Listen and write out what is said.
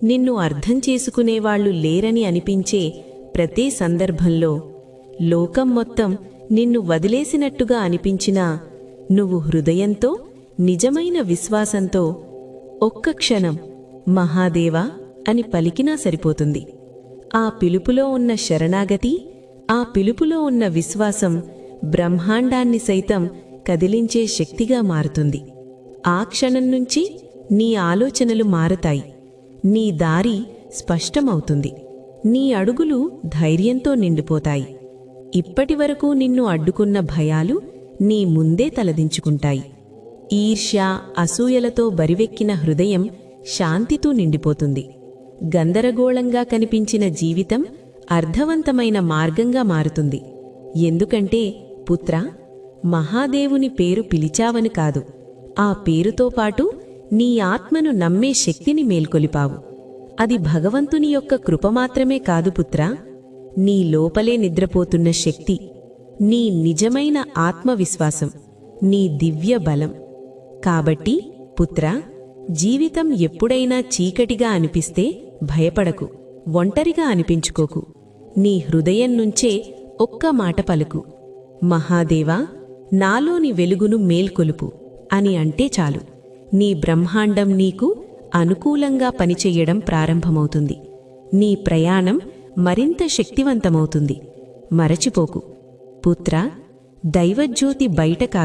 నిన్ను అర్థం చేసుకునేవాళ్లు లేరని అనిపించే ప్రతి సందర్భంలో లోకం మొత్తం నిన్ను వదిలేసినట్టుగా అనిపించినా నువ్వు హృదయంతో నిజమైన విశ్వాసంతో ఒక్క క్షణం మహాదేవా అని పలికినా సరిపోతుంది. ఆ పిలుపులో ఉన్న శరణాగతి, ఆ పిలుపులో ఉన్న విశ్వాసం బ్రహ్మాండాన్ని సైతం కదిలించే శక్తిగా మారుతుంది. ఆ క్షణం నుంచి నీ ఆలోచనలు మారతాయి, నీ దారి స్పష్టమవుతుంది, నీ అడుగులు ధైర్యంతో నిండిపోతాయి. ఇప్పటివరకు నిన్ను అడ్డుకున్న భయాలు నీ ముందే తలదించుకుంటాయి. ఈర్ష్య, అసూయలతో బరివెక్కిన హృదయం శాంతితో నిండిపోతుంది. గందరగోళంగా కనిపించిన జీవితం అర్థవంతమైన మార్గంగా మారుతుంది. ఎందుకంటే పుత్రా, మహాదేవుని పేరు పిలిచావని కాదు, ఆ పేరుతో పాటు నీ ఆత్మను నమ్మే శక్తిని మేల్కొలిపావు. అది భగవంతుని యొక్క కృప మాత్రమే కాదు పుత్రా, నీ లోపలే నిద్రపోతున్న శక్తి, నీ నిజమైన ఆత్మవిశ్వాసం, నీ దివ్య బలం. కాబట్టి పుత్రా, జీవితం ఎప్పుడైనా చీకటిగా అనిపిస్తే భయపడకు, ఒంటరిగా అనిపించుకోకు. నీ హృదయం నుంచే ఒక్క మాట పలుకు, మహాదేవా, నాలోని వెలుగును మేల్కొలుపు అని అంటే చాలు. నీ బ్రహ్మాండం నీకు అనుకూలంగా పనిచెయ్యడం ప్రారంభమవుతుంది. నీ ప్రయాణం మరింత శక్తివంతమవుతుంది. మరచిపోకు పుత్రా, దైవజ్యోతి బయట కాదు,